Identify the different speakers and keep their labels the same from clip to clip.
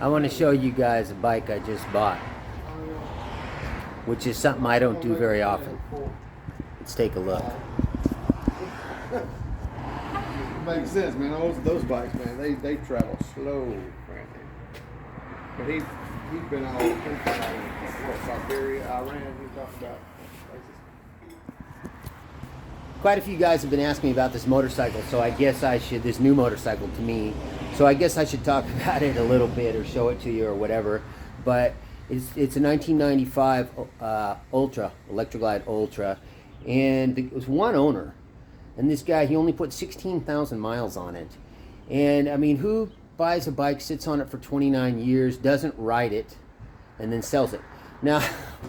Speaker 1: I want to show you guys a bike I just bought, which is something I don't do very often. Let's take a look.
Speaker 2: Makes sense, man. Those bikes, man, they travel slow, but he's been all Siberia, Iran. He's talking about places.
Speaker 1: Quite a few guys have been asking me about this motorcycle, so I guess I should, this new motorcycle to me, so I guess I should talk about it a little bit or show it to you or whatever. But it's a 1995 Ultra, Electra Glide Ultra, and it was one owner. And this guy, he only put 16,000 miles on it. And I mean, who buys a bike, sits on it for 29 years, doesn't ride it, and then sells it? Now,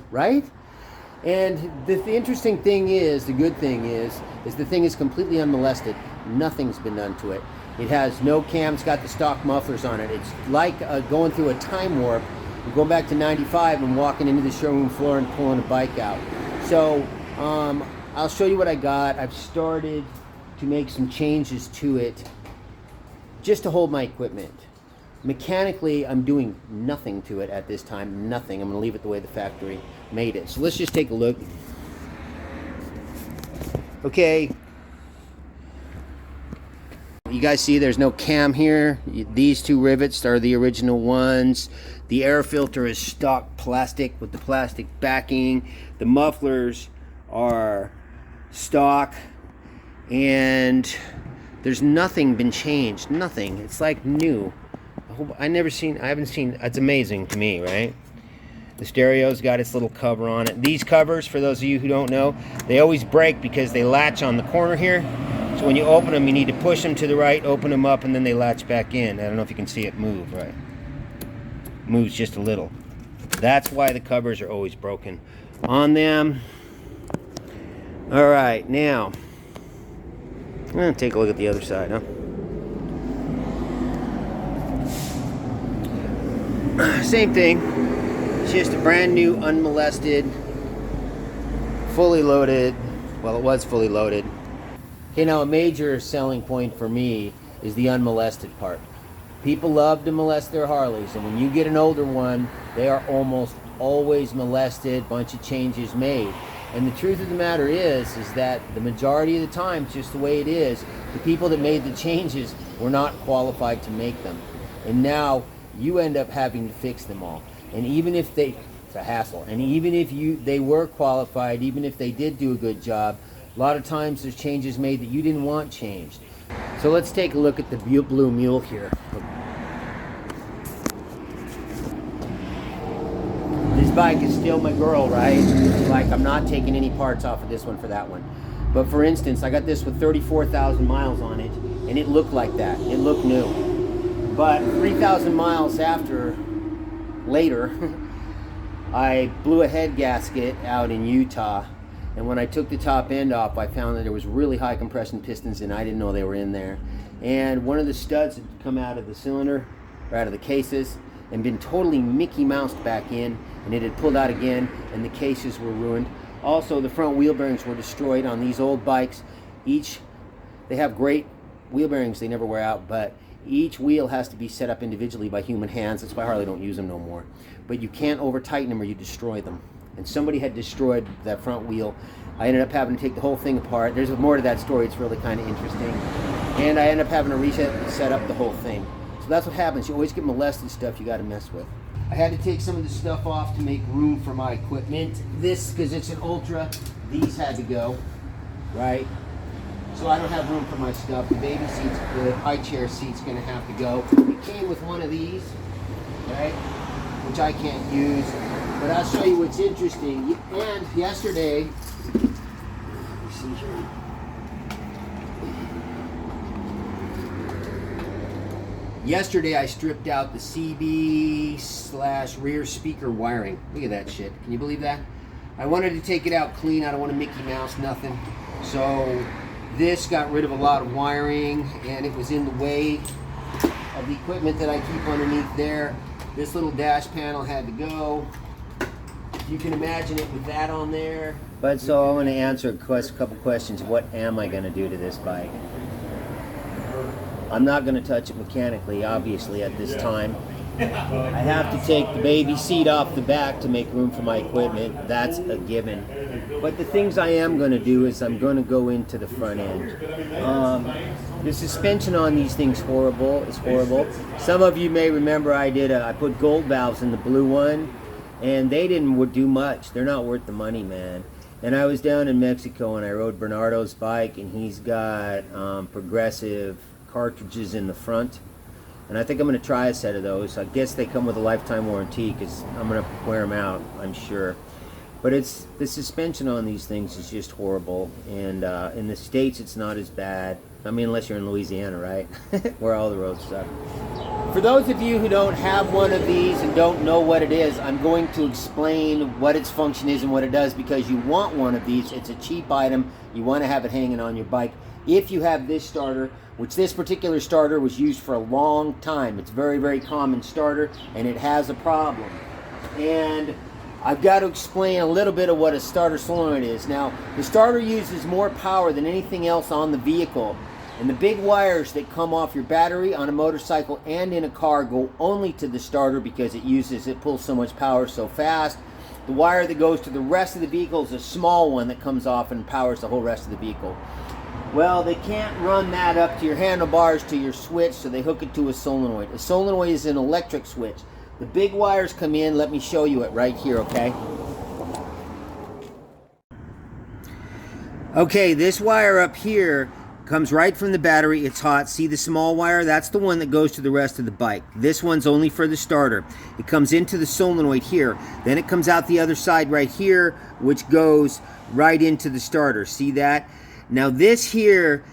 Speaker 1: right? And the interesting thing is, the good thing is the thing is completely unmolested. Nothing's been done to it. It has no cam, it's got the stock mufflers on it. It's like going through a time warp, going back to 95 and walking into the showroom floor and pulling a bike out. So, I'll show you what I got. I've started to make some changes to it just to hold my equipment. Mechanically, I'm doing nothing to it at this time. Nothing. I'm going to leave it the way the factory made it. So let's just take a look. Okay. You guys see there's no cam here. These two rivets are the original ones. The air filter is stock plastic with the plastic backing. The mufflers are stock, and there's nothing been changed. Nothing. It's like new. I haven't seen. It's amazing to me, right? The stereo's got its little cover on it. These covers, for those of you who don't know, they always break because they latch on the corner here. So when you open them, you need to push them to the right, open them up, and then they latch back in. I don't know if you can see it move, right? Moves just a little. That's why the covers are always broken on them. All right, now, take a look at the other side, huh? Same thing. It's just a brand new, unmolested, fully loaded. Well, it was fully loaded. Okay, now a major selling point for me is the unmolested part. People love to molest their Harleys, and when you get an older one, they are almost always molested, bunch of changes made. And the truth of the matter is that the majority of the time, it's just the way it is, the people that made the changes were not qualified to make them. And now you end up having to fix them all. And even if it's a hassle. And even if they were qualified, even if they did do a good job, a lot of times there's changes made that you didn't want changed. So let's take a look at the Blue Mule here. This bike is still my girl, right? Like, I'm not taking any parts off of this one for that one. But for instance, I got this with 34,000 miles on it, and it looked like that. It looked new. But 3,000 miles later, I blew a head gasket out in Utah, and when I took the top end off, I found that there was really high compression pistons, and I didn't know they were in there. And one of the studs had come out of the cylinder, or out of the cases, and been totally Mickey Moused back in, and it had pulled out again, and the cases were ruined. Also, the front wheel bearings were destroyed on these old bikes. They have great wheel bearings, they never wear out, but each wheel has to be set up individually by human hands. That's why Harley don't use them no more. But you can't over tighten them or you destroy them. And somebody had destroyed that front wheel. I ended up having to take the whole thing apart. There's more to that story. It's really kind of interesting. And I ended up having to set up the whole thing. So that's what happens. You always get molested stuff you got to mess with. I had to take some of the stuff off to make room for my equipment. This, because it's an Ultra, these had to go, right? So I don't have room for my stuff. The baby seat's, the high chair seat's gonna have to go. It came with one of these, right? Which I can't use. But I'll show you what's interesting. And yesterday, let me see here. Yesterday I stripped out the CB/rear speaker wiring. Look at that shit. Can you believe that? I wanted to take it out clean. I don't want to Mickey Mouse nothing. So this got rid of a lot of wiring, and it was in the way of the equipment that I keep underneath there. This little dash panel had to go. You can imagine it with that on there. But so I want to answer a couple questions. What am I going to do to this bike? I'm not going to touch it mechanically, obviously, at this time. I have to take the baby seat off the back to make room for my equipment. That's a given. But the things I am going to do is I'm going to go into the front end. The suspension on these things is horrible. Some of you may remember I put gold valves in the blue one, and they didn't do much. They're not worth the money, man. And I was down in Mexico and I rode Bernardo's bike, and he's got progressive cartridges in the front. And I think I'm going to try a set of those. I guess they come with a lifetime warranty because I'm going to wear them out, I'm sure. But the suspension on these things is just horrible. And in the States, it's not as bad. I mean, unless you're in Louisiana, right? Where all the roads suck. For those of you who don't have one of these and don't know what it is, I'm going to explain what its function is and what it does, because you want one of these. It's a cheap item. You want to have it hanging on your bike. If you have this starter, which this particular starter was used for a long time. It's a very, very common starter, and it has a problem. And I've got to explain a little bit of what a starter solenoid is. Now, the starter uses more power than anything else on the vehicle. And the big wires that come off your battery on a motorcycle and in a car go only to the starter because it pulls so much power so fast. The wire that goes to the rest of the vehicle is a small one that comes off and powers the whole rest of the vehicle. Well, they can't run that up to your handlebars to your switch, so they hook it to a solenoid. A solenoid is an electric switch. The big wires come in. Let me show you it right here, okay? Okay, this wire up here comes right from the battery. It's hot. See the small wire? That's the one that goes to the rest of the bike. This one's only for the starter. It comes into the solenoid here. Then it comes out the other side right here, which goes right into the starter. See that? Now this here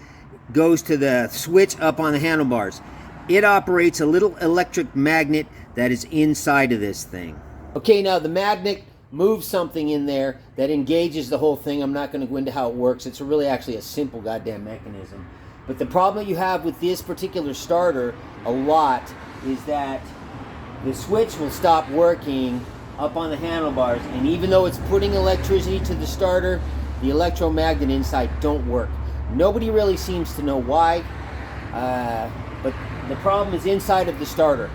Speaker 1: goes to the switch up on the handlebars. It operates a little electric magnet that is inside of this thing. Okay, now the magnet moves something in there that engages the whole thing. I'm not going to go into how it works. It's really actually a simple goddamn mechanism. But the problem you have with this particular starter a lot is that the switch will stop working up on the handlebars, and even though it's putting electricity to the starter, the electromagnet inside don't work. Nobody really seems to know why, but the problem is inside of the starter,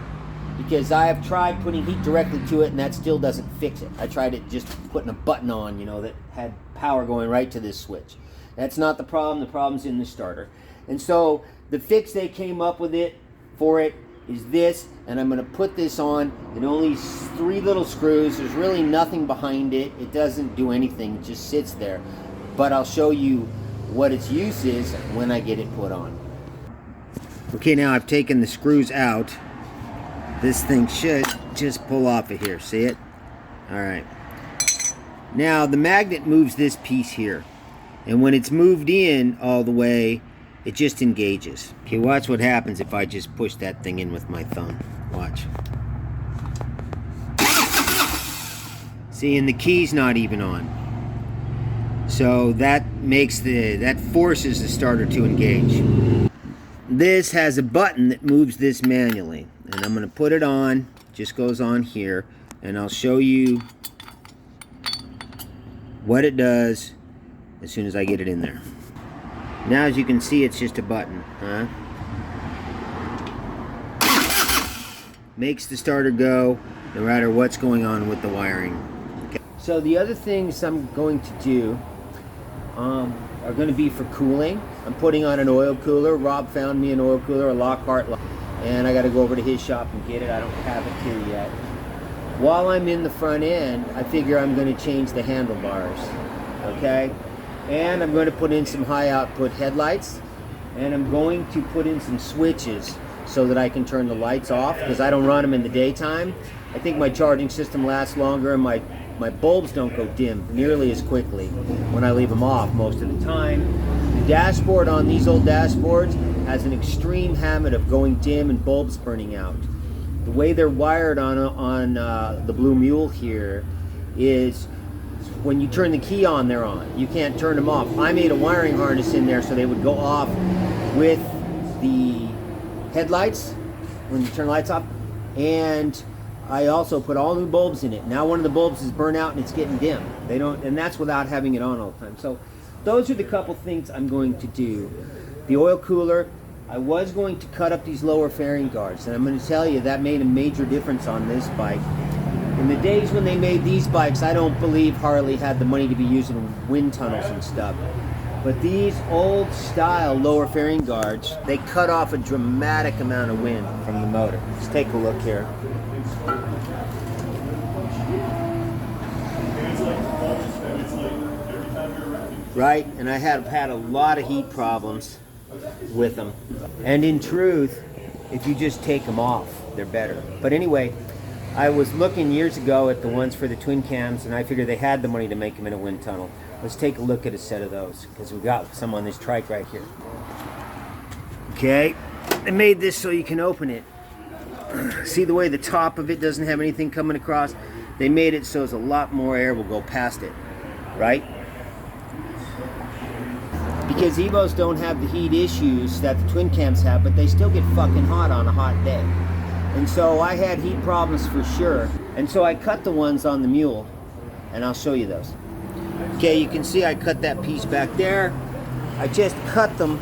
Speaker 1: because I have tried putting heat directly to it and that still doesn't fix it. I tried it just putting a button on, you know, that had power going right to this switch. That's not the problem. The problem's in the starter. And so the fix they came up with for it is this, and I'm going to put this on in only 3 little screws. There's really nothing behind it. It doesn't do anything. It just sits there. But I'll show you what its use is when I get it put on. Okay, now I've taken the screws out. This thing should just pull off of here. See it? Alright. Now the magnet moves this piece here. And when it's moved in all the way, it just engages. Okay, watch what happens if I just push that thing in with my thumb. Watch. See, and the key's not even on. So that forces the starter to engage. This has a button that moves this manually. And I'm going to put it on. Just goes on here. And I'll show you what it does as soon as I get it in there. Now, as you can see, it's just a button, huh? Makes the starter go no matter what's going on with the wiring. Okay. So the other things I'm going to do are going to be for cooling. I'm putting on an oil cooler. Rob found me an oil cooler, a Lockhart, and I got to go over to his shop and get it. I don't have it here yet. While I'm in the front end, I figure I'm going to change the handlebars, okay? And I'm going to put in some high output headlights, and I'm going to put in some switches so that I can turn the lights off, because I don't run them in the daytime. I think my charging system lasts longer, and my bulbs don't go dim nearly as quickly when I leave them off most of the time. The dashboard on these old dashboards has an extreme habit of going dim and bulbs burning out. The way they're wired on the Blue Mule here is when you turn the key on, they're on. You can't turn them off. I made a wiring harness in there so they would go off with the headlights when you turn the lights off. And I also put all new bulbs in it. Now one of the bulbs is burnt out and it's getting dim. And that's without having it on all the time. So those are the couple things I'm going to do. The oil cooler, I was going to cut up these lower fairing guards, and I'm going to tell you that made a major difference on this bike. In the days when they made these bikes, I don't believe Harley had the money to be using wind tunnels and stuff. But these old style lower fairing guards, they cut off a dramatic amount of wind from the motor. Let's take a look here. Right, and I have had a lot of heat problems with them. And in truth, if you just take them off, they're better. But anyway, I was looking years ago at the ones for the twin cams, and I figured they had the money to make them in a wind tunnel. Let's take a look at a set of those, because we've got some on this trike right here. Okay, I made this so you can open it. See the way the top of it doesn't have anything coming across? They made it so there's a lot more air will go past it, right? Because Evos don't have the heat issues that the twin cams have, but they still get fucking hot on a hot day. And so I had heat problems for sure. And so I cut the ones on the mule, and I'll show you those. Okay, you can see I cut that piece back there. I just cut them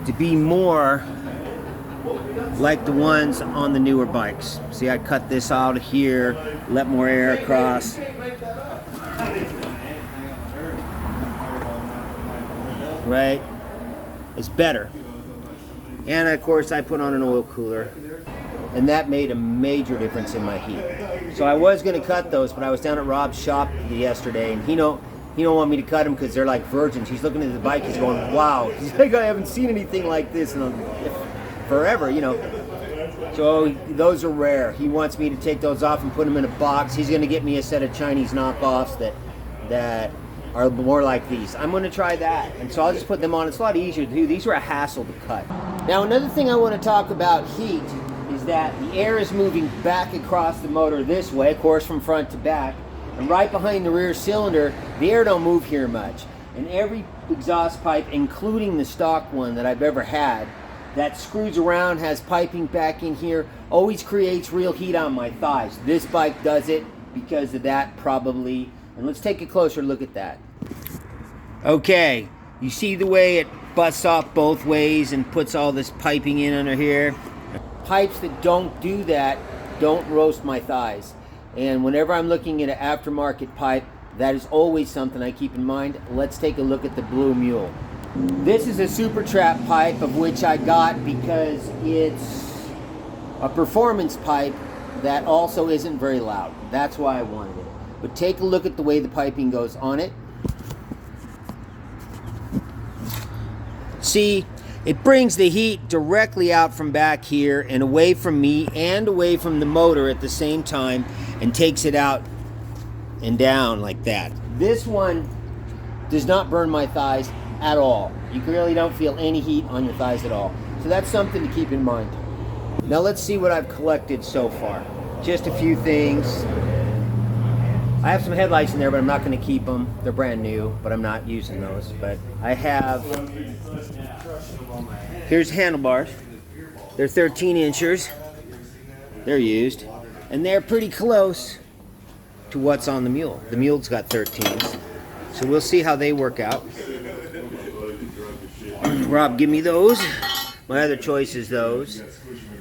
Speaker 1: to be more like the ones on the newer bikes. See, I cut this out of here, let more air across. Right? It's better. And of course I put on an oil cooler, and that made a major difference in my heat. So I was going to cut those, but I was down at Rob's shop yesterday, and he don't want me to cut them because they're like virgins. He's looking at the bike, he's going, wow. He's like, I haven't seen anything like this in forever, you know. So those are rare. He wants me to take those off and put them in a box. He's going to get me a set of Chinese knockoffs that are more like these. I'm going to try that, and so I'll just put them on. It's a lot easier to do. These were a hassle to cut. Now another thing I want to talk about heat is that the air is moving back across the motor this way, of course from front to back, and right behind the rear cylinder, the air don't move here much. And every exhaust pipe, including the stock one that I've ever had, that screws around, has piping back in here, always creates real heat on my thighs. This bike does it because of that probably. And let's take a closer look at that. Okay, you see the way it busts off both ways and puts all this piping in under here? Pipes that don't do that don't roast my thighs. And whenever I'm looking at an aftermarket pipe, that is always something I keep in mind. Let's take a look at the Blue Mule. This is a Super Trap pipe, of which I got because it's a performance pipe that also isn't very loud. That's why I wanted it. But take a look at the way the piping goes on it. See, it brings the heat directly out from back here and away from me and away from the motor at the same time, and takes it out and down like that. This one does not burn my thighs at all. You really don't feel any heat on your thighs at all. So that's something to keep in mind. Now let's see what I've collected so far. Just a few things. I have some headlights in there, but I'm not going to keep them. They're brand new, but I'm not using those. But I have, here's handlebars. They're 13 inchers. They're used. And they're pretty close to what's on the mule. The mule's got 13s. So we'll see how they work out. Rob, give me those. My other choice is those.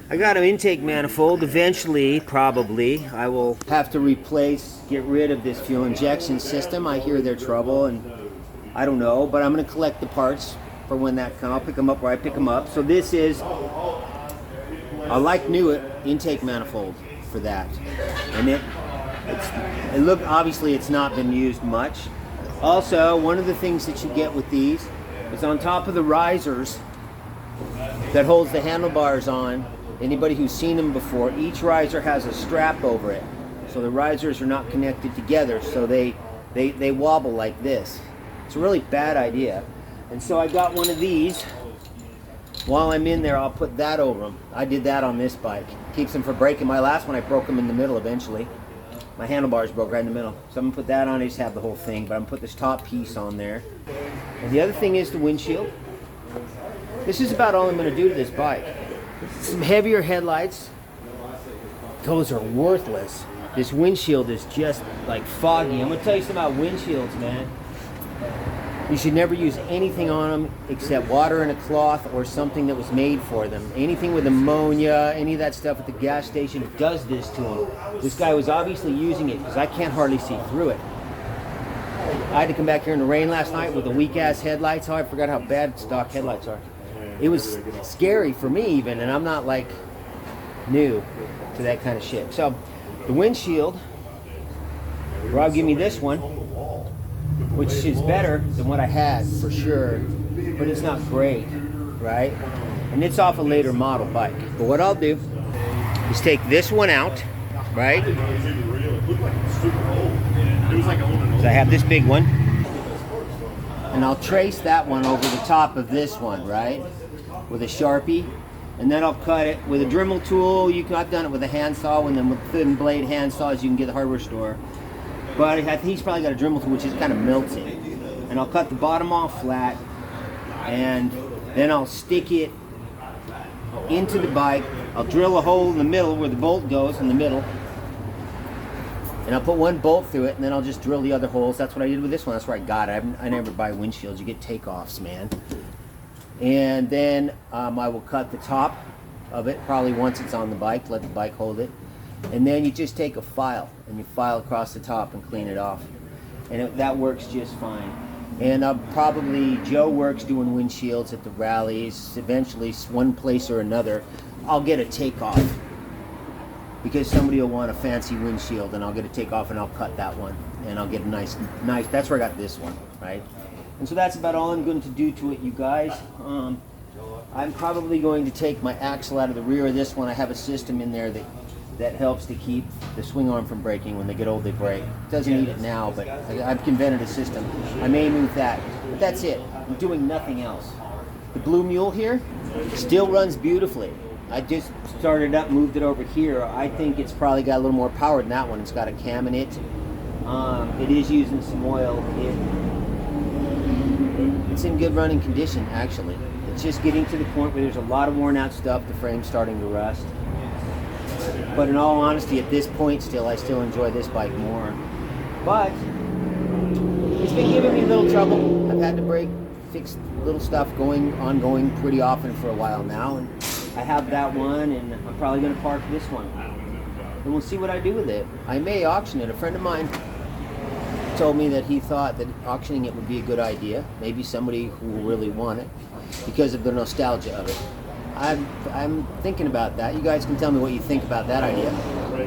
Speaker 1: I got an intake manifold. Eventually, probably, I will have to get rid of this fuel injection system. I hear they're trouble, and I don't know, but I'm going to collect the parts for when that comes. I'll pick them up where I pick them up. So this is a like new intake manifold for that. And it look, obviously it's not been used much. Also, one of the things that you get with these is on top of the risers that holds the handlebars on. Anybody who's seen them before, each riser has a strap over it. So the risers are not connected together, so they wobble like this. It's a really bad idea. And so I got one of these. While I'm in there, I'll put that over them. I did that on this bike. Keeps them from breaking. My last one, I broke them in the middle eventually. My handlebars broke right in the middle. So I'm gonna put that on. I just have the whole thing, but I'm gonna put this top piece on there. And the other thing is the windshield. This is about all I'm gonna do to this bike. Some heavier headlights. Those are worthless. This windshield is just like foggy. I'm gonna tell you something about windshields, man. You should never use anything on them except water and a cloth or something that was made for them. Anything with ammonia, any of that stuff at the gas station does this to them. This guy was obviously using it because I can't hardly see through it. I had to come back here in the rain last night with the weak-ass headlights. Oh, I forgot how bad stock headlights are. It was scary for me even, and I'm not like new to that kind of shit. So the windshield, Rob gave me this one, which is better than what I had for sure, but it's not great, right? And it's off a later model bike. But what I'll do is take this one out, right? So I have this big one, and I'll trace that one over the top of this one, right? With a Sharpie, and then I'll cut it with a Dremel tool. I've done it with a handsaw, and then with thin blade hand saws you can get at the hardware store. But I think he's probably got a Dremel tool, which is kind of melting. And I'll cut the bottom off flat, and then I'll stick it into the bike. I'll drill a hole in the middle where the bolt goes in the middle, and I'll put one bolt through it, and then I'll just drill the other holes. That's what I did with this one. That's where I got it. I never buy windshields. You get takeoffs, man. And then I will cut the top of it probably once it's on the bike. Let the bike hold it. And then you just take a file and you file across the top and clean it off, and that works just fine. And probably Joe works doing windshields at the rallies. Eventually, one place or another, I'll get a takeoff because somebody will want a fancy windshield, and I'll get a takeoff and I'll cut that one, and I'll get a nice. That's where I got this one, right? And so that's about all I'm going to do to it, you guys. I'm probably going to take my axle out of the rear of this one. I have a system in there that helps to keep the swing arm from breaking. When they get old, they break. It doesn't need it now, but I've invented a system. I may move that, but that's it. I'm doing nothing else. The Blue Mule here still runs beautifully. I just started up, moved it over here. I think it's probably got a little more power than that one. It's got a cam in it. It is using some oil. It's in good running condition, actually. It's just getting to the point where there's a lot of worn out stuff. The frame's starting to rust. But in all honesty, at this point I still enjoy this bike more. But it's been giving me a little trouble. I've had to fix little stuff ongoing pretty often for a while now. And I have that one, and I'm probably going to park this one. And we'll see what I do with it. I may auction it. A friend of mine told me that he thought that auctioning it would be a good idea. Maybe somebody who will really want it because of the nostalgia of it. I'm thinking about that. You guys can tell me what you think about that idea.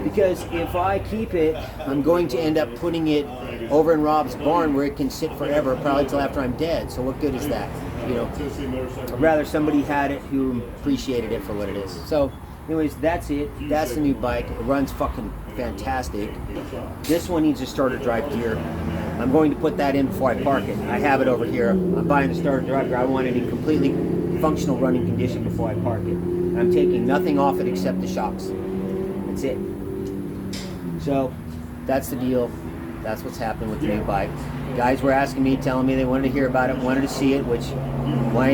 Speaker 1: Because if I keep it, I'm going to end up putting it over in Rob's barn where it can sit forever, probably till after I'm dead. So what good is that? You know, I'd rather somebody had it who appreciated it for what it is. So anyways, that's it. That's the new bike. It runs fucking fantastic. This one needs a starter drive gear. I'm going to put that in before I park it. I have it over here. I'm buying a starter drive gear. I want it in completely functional running condition before I park it. I'm taking nothing off it except the shocks. That's it. So that's the deal. That's what's happening with the new bike. Guys were asking me, telling me they wanted to hear about it, wanted to see it, which why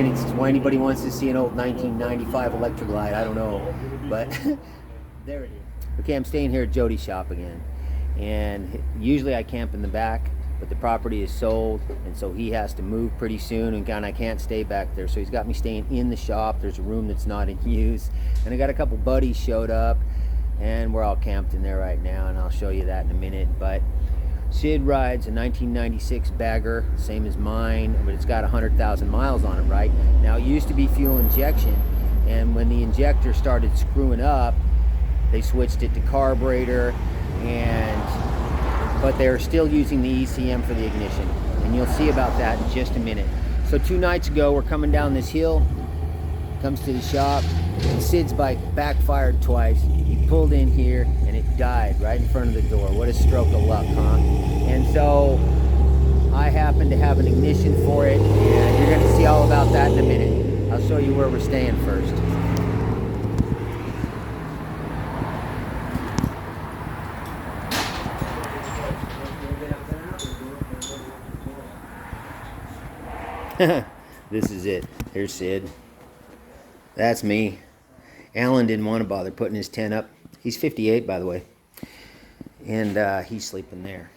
Speaker 1: anybody wants to see an old 1995 Electra Glide, I don't know. But there it is. Okay, I'm staying here at Jody's shop again. And usually I camp in the back, but the property is sold, and so he has to move pretty soon, and I can't stay back there. So he's got me staying in the shop. There's a room that's not in use, and I got a couple buddies showed up, and we're all camped in there right now, and I'll show you that in a minute. But Sid rides a 1996 bagger, same as mine, but it's got 100,000 miles on it, right? Now, it used to be fuel injection, and when the injector started screwing up, they switched it to carburetor, but they're still using the ECM for the ignition, and you'll see about that in just a minute. So 2 nights ago, we're coming down this hill, comes to the shop, and Sid's bike backfired twice. He pulled in here, and it died right in front of the door. What a stroke of luck, huh? And so I happen to have an ignition for it, and you're going to see all about that in a minute. I'll show you where we're staying first. This is it. Here's Sid. That's me. Alan didn't want to bother putting his tent up. He's 58, by the way. And he's sleeping there.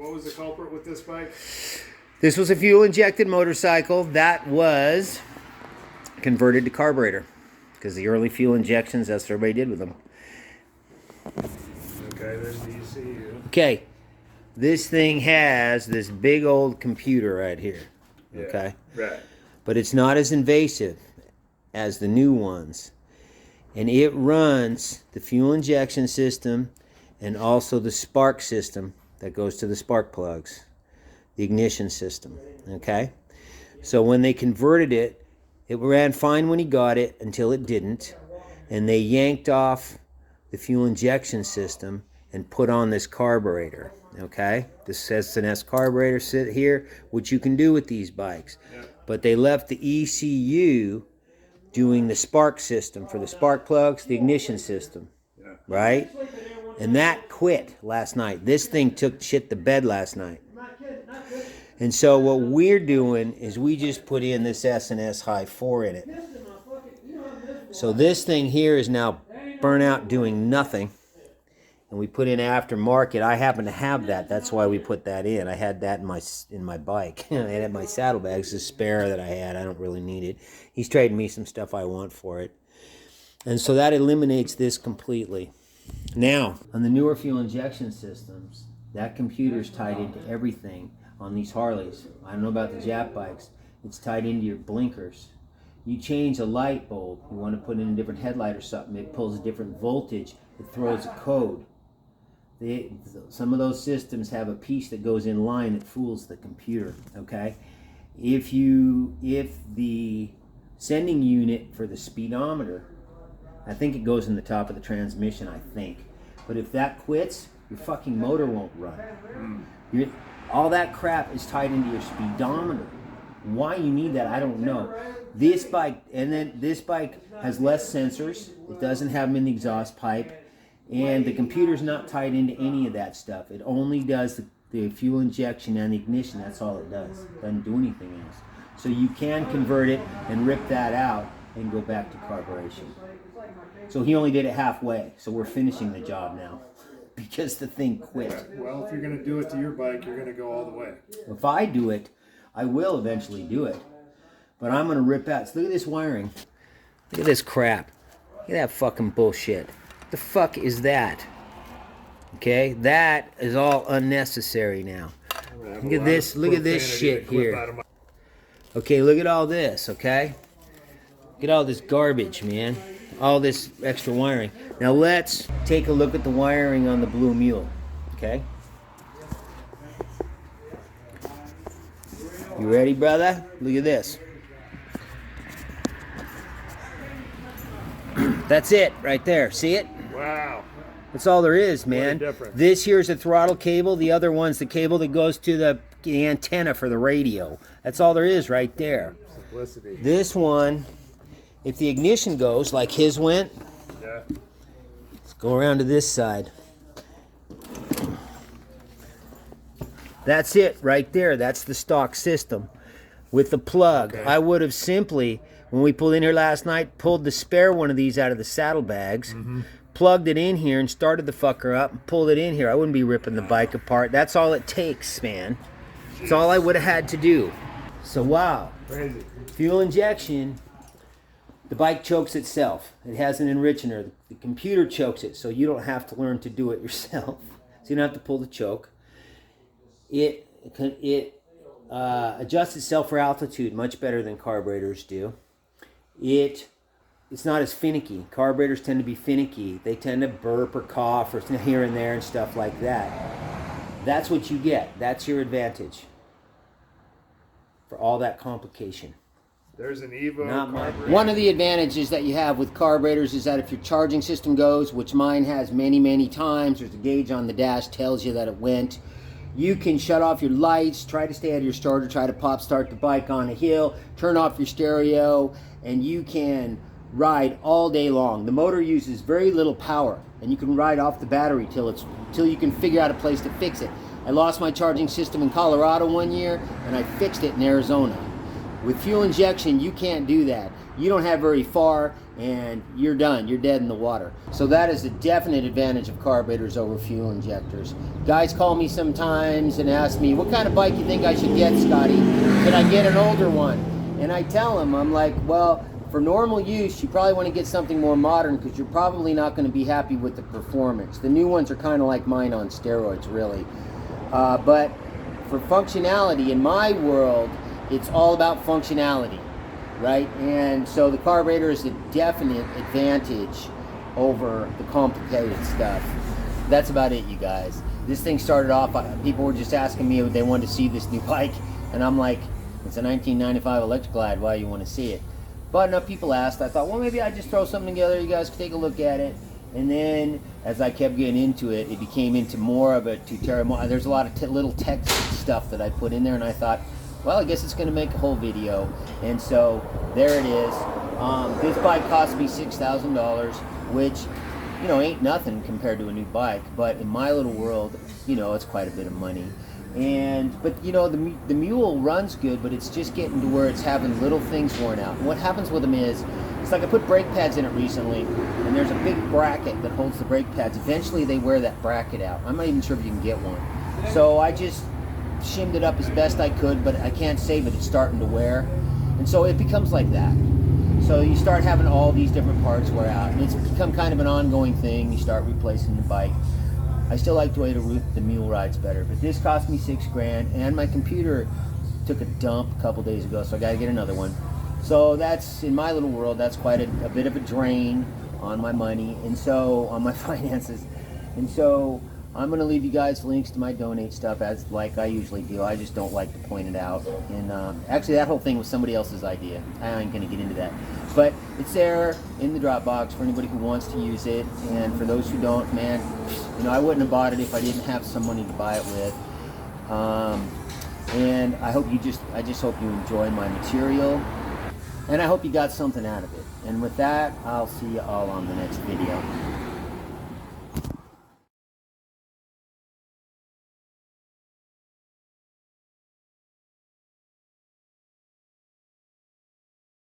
Speaker 2: What was the culprit with this bike?
Speaker 1: This was a fuel-injected motorcycle that was converted to carburetor. Because the early fuel injections, that's what everybody did with them.
Speaker 2: Okay, there's the ECU.
Speaker 1: Okay, this thing has this big old computer right here.
Speaker 2: Yeah,
Speaker 1: okay?
Speaker 2: right.
Speaker 1: But it's not as invasive as the new ones. And it runs the fuel injection system and also the spark system that goes to the spark plugs. The ignition system, okay? So when they converted it, it ran fine when he got it until it didn't. And they yanked off the fuel injection system and put on this carburetor, okay? This S&S carburetor sit here, which you can do with these bikes.
Speaker 2: Yeah.
Speaker 1: But they left the ECU doing the spark system for the spark plugs, the ignition system,
Speaker 2: Yeah.
Speaker 1: right? And that quit last night. This thing took shit to bed last night. And so what we're doing is we just put in this S&S High 4 in it. So this thing here is now burnt out doing nothing. And we put in aftermarket. I happen to have that. That's why we put that in. I had that in my bike. I had my saddlebags, the spare that I had. I don't really need it. He's trading me some stuff I want for it. And so that eliminates this completely. Now, on the newer fuel injection systems, that computer's tied into everything. On these Harleys, I don't know about the Jap bikes, it's tied into your blinkers. You change a light bulb, you want to put in a different headlight or something, it pulls a different voltage, it throws a code. Some of those systems have a piece that goes in line that fools the computer, okay? If the sending unit for the speedometer, I think it goes in the top of the transmission, I think. But if that quits, your fucking motor won't run. All that crap is tied into your speedometer. Why you need that, I don't know. This bike has less sensors. It doesn't have them in the exhaust pipe. And the computer's not tied into any of that stuff. It only does the fuel injection and the ignition. That's all it does. It doesn't do anything else. So you can convert it and rip that out and go back to carburation. So he only did it halfway. So we're finishing the job now. Because the thing quit.
Speaker 2: Well, if you're going to do it to your bike, you're going to go all the way.
Speaker 1: If I do it, I will eventually do it. But I'm going to rip out. So look at this wiring. Look at this crap. Look at that fucking bullshit. What the fuck is that? Okay, that is all unnecessary now. Look at this. Look at this shit here. Okay, look at all this, okay? Look at all this garbage, man. All this extra wiring. Now let's take a look at the wiring on the Blue Mule, okay? You ready, brother? Look at this. That's it right there. See it?
Speaker 2: Wow.
Speaker 1: That's all there is, man.
Speaker 2: What a difference.
Speaker 1: This here's a throttle cable. The other one's the cable that goes to the antenna for the radio. That's all there is right there.
Speaker 2: Simplicity.
Speaker 1: This one, if the ignition goes like his went,
Speaker 2: Yeah.
Speaker 1: let's go around to this side. That's it right there. That's the stock system with the plug.
Speaker 2: Okay.
Speaker 1: I would have simply, when we pulled in here last night, pulled the spare one of these out of the saddlebags, plugged it in here and started the fucker up and pulled it in here. I wouldn't be ripping the bike apart. That's all it takes, man. That's all I would have had to do. So wow.
Speaker 2: Crazy.
Speaker 1: Fuel injection, the bike chokes itself. It has an enricher. The computer chokes it, so you don't have to learn to do it yourself. So you don't have to pull the choke. It adjusts itself for altitude much better than carburetors do. It's not as finicky. Carburetors tend to be finicky. They tend to burp or cough or here and there and stuff like that. That's what you get. That's your advantage for all that complication.
Speaker 2: There's an Evo
Speaker 1: Not mine.
Speaker 2: carburetor.
Speaker 1: One of the advantages that you have with carburetors is that if your charging system goes, which mine has many, many times, there's a gauge on the dash tells you that it went. You can shut off your lights, try to stay out of your starter, try to pop start the bike on a hill, turn off your stereo, and you can ride all day long. The motor uses very little power, and you can ride off the battery till you can figure out a place to fix it. I lost my charging system in Colorado one year, and I fixed it in Arizona With fuel injection, you can't do that. You don't have very far, and you're done. You're dead in the water. So that is a definite advantage of carburetors over fuel injectors. Guys call me sometimes and ask me, what kind of bike you think I should get, Scotty? Should I get an older one? And I tell them, I'm like, well, for normal use, you probably want to get something more modern because you're probably not going to be happy with the performance. The new ones are kind of like mine on steroids, really. But for functionality, in my world, it's all about functionality, right? And so the carburetor is a definite advantage over the complicated stuff. That's about it, you guys. This thing started off, people were just asking me if they wanted to see this new bike, and I'm like, it's a 1995 Electra Glide, why do you want to see it? But enough people asked, I thought, well, maybe I'd just throw something together, you guys could take a look at it. And then, as I kept getting into it, it became into more of a tutorial. There's a lot of little text stuff that I put in there, and I thought, well, I guess it's going to make a whole video. And so, there it is. This bike cost me $6,000, which, you know, ain't nothing compared to a new bike. But in my little world, you know, it's quite a bit of money. But you know, the mule runs good, but it's just getting to where it's having little things worn out. And what happens with them is, it's like I put brake pads in it recently, and there's a big bracket that holds the brake pads. Eventually they wear that bracket out. I'm not even sure if you can get one. So I just shimmed it up as best I could, but I can't say that it's starting to wear. And so it becomes like that. So you start having all these different parts wear out, and it's become kind of an ongoing thing. You start replacing the bike. I still like the way the mule rides better, but this cost me $6,000, and my computer took a dump a couple days ago, so I got to get another one. So that's, in my little world, that's quite a bit of a drain on my money, and so on my finances. And so I'm going to leave you guys links to my donate stuff, as like I usually do. I just don't like to point it out. And actually, that whole thing was somebody else's idea. I ain't going to get into that. But it's there in the Dropbox for anybody who wants to use it. And for those who don't, man, you know, I wouldn't have bought it if I didn't have some money to buy it with. And I just hope you enjoy my material. And I hope you got something out of it. And with that, I'll see you all on the next video.